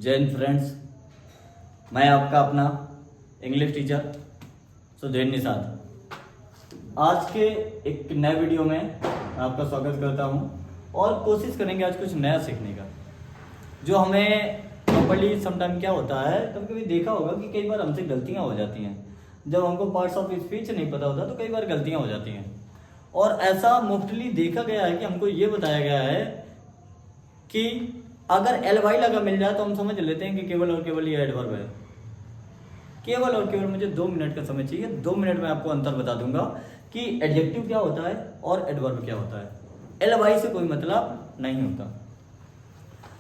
जय हिंद फ्रेंड्स, मैं आपका अपना इंग्लिश टीचर सुधीर निषाद आज के एक नए वीडियो में आपका स्वागत करता हूं और कोशिश करेंगे आज कुछ नया सीखने का। जो हमें प्रॉपर्ली समटाइम क्या होता है, कभी कभी देखा होगा कि कई बार हमसे गलतियां हो जाती हैं। जब हमको पार्ट्स ऑफ स्पीच नहीं पता होता तो कई बार गलतियां हो जाती हैं। और ऐसा मुफ्तली देखा गया है कि हमको ये बताया गया है कि अगर एल वाई लगा मिल जाए तो हम समझ लेते हैं कि केवल और केवल ये एडवर्ब है। केवल और केवल मुझे 2 मिनट का समय चाहिए। 2 मिनट में आपको अंतर बता दूंगा कि एडजेक्टिव क्या होता है और एडवर्ब क्या होता है। एल वाई से कोई मतलब नहीं होता।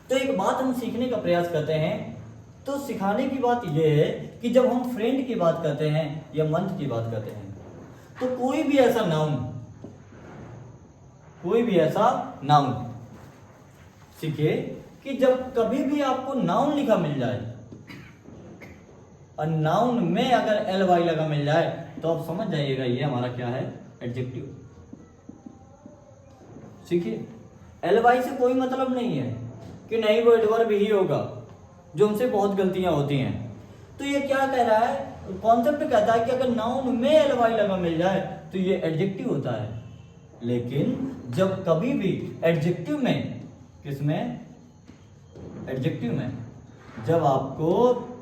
तो एक बात हम सीखने का प्रयास करते हैं, तो सिखाने की बात यह है कि जब हम फ्रेंड की बात करते हैं या मंथ की बात करते हैं तो कोई भी ऐसा नाउन सीखिए कि जब कभी भी आपको नाउन लिखा मिल जाए और नाउन में अगर एल वाई लगा मिल जाए तो आप समझ जाइएगा ये हमारा क्या है, एडजेक्टिव। सीखिए, एल वाई से कोई मतलब नहीं है कि नहीं वो एडवर्ब ही होगा, जो हमसे बहुत गलतियां होती हैं। तो ये क्या कह रहा है, कॉन्सेप्ट कहता है कि अगर नाउन में एल वाई लगा मिल जाए तो ये एडजेक्टिव होता है। लेकिन जब कभी भी एडजेक्टिव में, किसमें, एडजेक्टिव में, जब आपको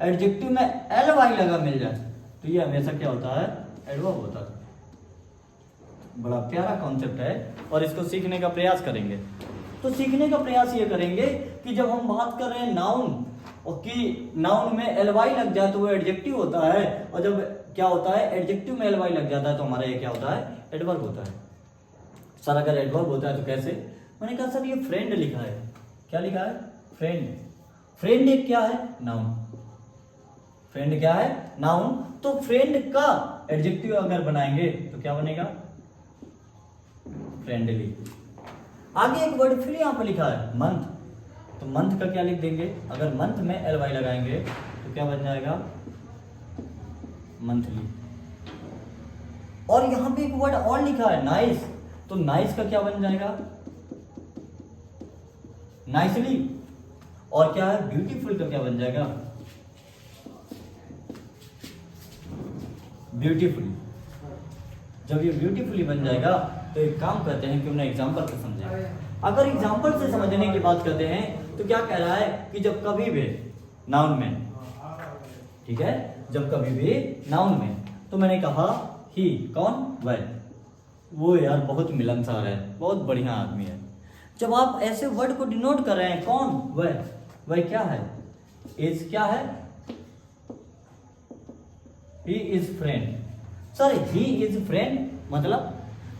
एडजेक्टिव में एल वाई लगा मिल जाए तो ये हमेशा क्या होता है, एडवर्ब होता है। बड़ा प्यारा कॉन्सेप्ट है और इसको सीखने का प्रयास करेंगे। तो सीखने का प्रयास ये करेंगे कि जब हम बात कर रहे हैं नाउन और कि नाउन में एल वाई लग जाए तो वो एडजेक्टिव होता है, और जब क्या होता है, एडजेक्टिव में एल वाई लग जाता है तो हमारा ये क्या होता है, एडवर्ब होता है। सर अगर एडवर्ब होता है तो कैसे? मैंने कहा सर ये फ्रेंड लिखा है। क्या लिखा है? फ्रेंड। फ्रेंड एक क्या है, नाउन। फ्रेंड क्या है, नाउन। तो फ्रेंड का एडजेक्टिव अगर बनाएंगे तो क्या बनेगा, फ्रेंडली। आगे एक वर्ड फिर यहां पर लिखा है, मंथ। तो मंथ का क्या लिख देंगे, अगर मंथ में एल वाई लगाएंगे तो क्या बन जाएगा, मंथली। और यहां पे एक वर्ड और लिखा है, नाइस। तो नाइस का क्या बन जाएगा, नाइसली। और क्या है, ब्यूटीफुल का क्या बन जाएगा, ब्यूटीफुली। जब ये ब्यूटीफुली बन जाएगा तो एक काम करते हैं कि उन्हें एग्जाम्पल से समझें। अगर एग्जाम्पल से समझने की बात करते हैं तो क्या कह रहा है कि जब कभी भी नाउन में, ठीक है, जब कभी भी नाउन में, तो मैंने कहा ही, कौन, वह। वो यार बहुत मिलनसार है, बहुत बढ़िया आदमी है। जब आप ऐसे वर्ड को डिनोट कर रहे हैं, कौन, वह क्या है, इज क्या है, he is friend. Sir he is friend मतलब,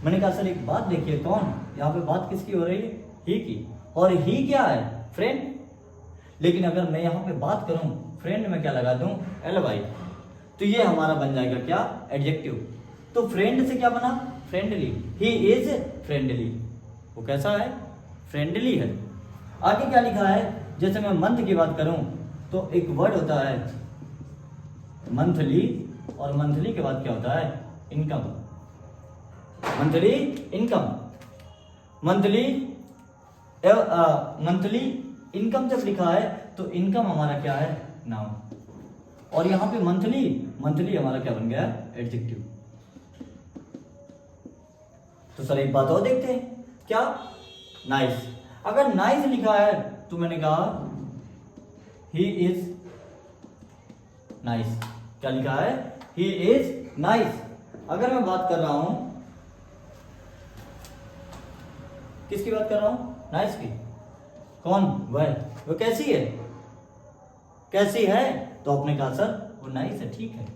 मैंने कहा सर एक बात देखिए, कौन, यहाँ पे बात किसकी हो रही है, ही की, और ही क्या है, फ्रेंड। लेकिन अगर मैं यहाँ पे बात करूं, फ्रेंड में क्या लगा दूं, एल वाई, तो ये हमारा बन जाएगा क्या, एडजेक्टिव। तो फ्रेंड से क्या बना, फ्रेंडली। ही इज फ्रेंडली, वो कैसा है, फ्रेंडली है। आगे क्या लिखा है, जैसे मैं मंथ की बात करूं तो एक वर्ड होता है मंथली, और मंथली के बाद क्या होता है, income. Monthly income, monthly monthly income जब लिखा है तो इनकम हमारा क्या है, नाउन। और यहां पे मंथली, मंथली हमारा क्या बन गया, एडजेक्टिव। तो सर एक बात और देखते हैं, क्या, नाइस। अगर नाइस लिखा है तो मैंने कहा ही इज नाइस। क्या लिखा है, ही इज नाइस। अगर मैं बात कर रहा हूं, किसकी बात कर रहा हूं, नाइस की, कौन, वह, वो कैसी है, कैसी है, तो आपने कहा सर वो नाइस है, ठीक है।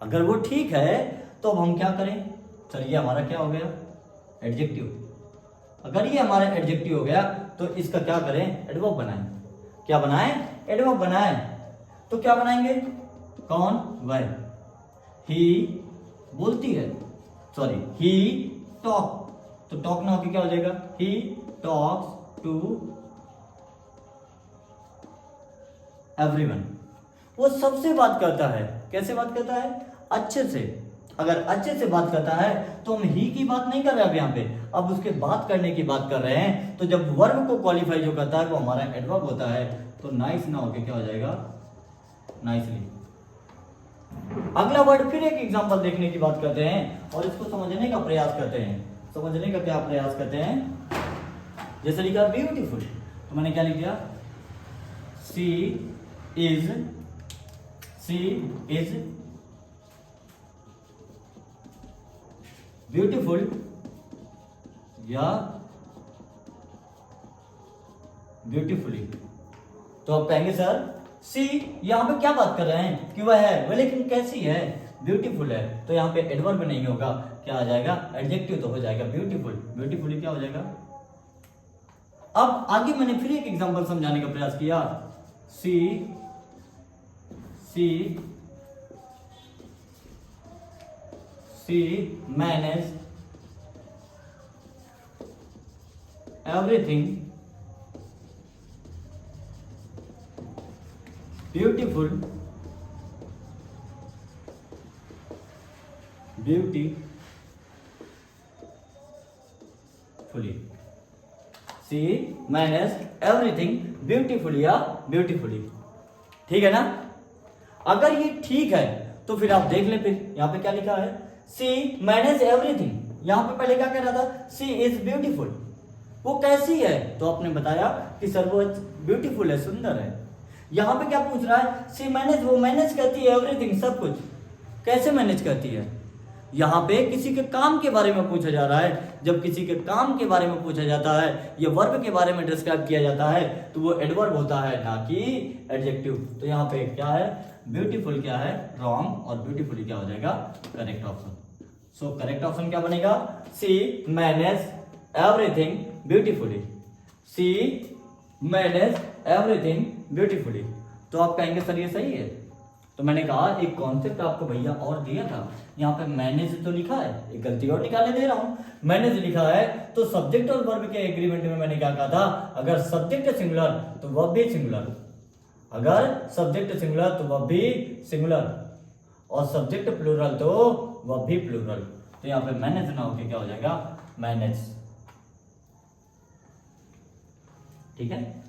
अगर वो ठीक है तो अब हम क्या करें, सर ये हमारा क्या हो गया, एडजेक्टिव। अगर ये हमारा एडजेक्टिव हो गया तो इसका क्या करें, एडवर्ब बनाएं। क्या बनाएं, एडवर्ब बनाएं। तो क्या बनाएंगे, कौन, वह। ही बोलती है, सॉरी, ही टॉक, तो टॉक ना होकर क्या हो जाएगा, ही टॉक्स टू एवरीवन। वो सबसे बात करता है, कैसे बात करता है, अच्छे से। अगर अच्छे से बात करता है तो हम ही की बात नहीं कर रहे अब यहाँ पे, अब उसके बात करने की बात कर रहे हैं। तो जब वर्ब को क्वालिफाई जो करता है वो हमारा एडवर्ब होता है, तो नाइस ना होके क्या हो जाएगा, नाइसली। अगला वर्ड फिर एक एग्जांपल देखने की बात करते हैं और इसको समझने का प्रयास करते हैं। समझने का क्या प्रयास करते हैं? जैसे लिखा ब्यूटीफुल, तो मैंने क्या लिख दिया, सी इज ब्यूटीफुल या ब्यूटीफुली। तो आप कहेंगे सर सी यहाँ पे क्या बात कर रहे हैं कि वह है, वह लेकिन कैसी है, ब्यूटीफुल है। तो यहाँ पे एडवर्ब नहीं होगा, क्या आ जाएगा, एडजेक्टिव तो हो जाएगा ब्यूटीफुल। ब्यूटीफुली क्या हो जाएगा। अब आगे मैंने फिर एक एग्जांपल समझाने का प्रयास किया, सी मैनेज एवरीथिंग ब्यूटीफुली। सी मैनेज एवरीथिंग ब्यूटीफुली या ब्यूटीफुली। ठीक है ना। अगर ये ठीक है तो फिर आप देख ले, फिर यहाँ पे क्या लिखा है, सी मैनेज एवरीथिंग। यहाँ पे पहले क्या कह रहा था, सी इज ब्यूटीफुल, वो कैसी है, तो आपने बताया कि सर वो ब्यूटीफुल है, सुंदर है। यहाँ पे क्या पूछ रहा है, सी मैनेज, वो मैनेज करती है एवरीथिंग, सब कुछ। कैसे मैनेज करती है, यहाँ पे किसी के काम के बारे में पूछा जा रहा है। जब किसी के काम के बारे में पूछा जाता है, ये वर्ब के बारे में डिस्क्राइब किया जाता है, तो वो एडवर्ब होता है, ना कि एडजेक्टिव। तो यहाँ पे क्या है, ब्यूटीफुल क्या है, रॉन्ग, और ब्यूटीफुली क्या हो जाएगा, correct option. So correct option क्या बनेगा, सी मैनेज एवरीथिंग ब्यूटीफुली। सी मैनेज एवरीथिंग ब्यूटीफुली। तो आप कहेंगे सर ये सही है। तो मैंने कहा एक कॉन्सेप्ट आपको भैया और दिया था, यहाँ पे मैनेज तो लिखा है, एक गलती और निकालने दे रहा हूं। मैनेज लिखा है तो सब्जेक्ट और वर्ब के एग्रीमेंट में मैंने क्या कहा था, अगर सब्जेक्ट सिंगुलर तो वर्ब भी सिंगुलर, अगर सब्जेक्ट सिंगुलर तो वर्ब भी सिंगुलर, और सब्जेक्ट प्लूरल तो वर्ब भी प्लूरल। तो यहाँ पे मैनेज ना होके क्या हो जाएगा, मैनेज। ठीक है।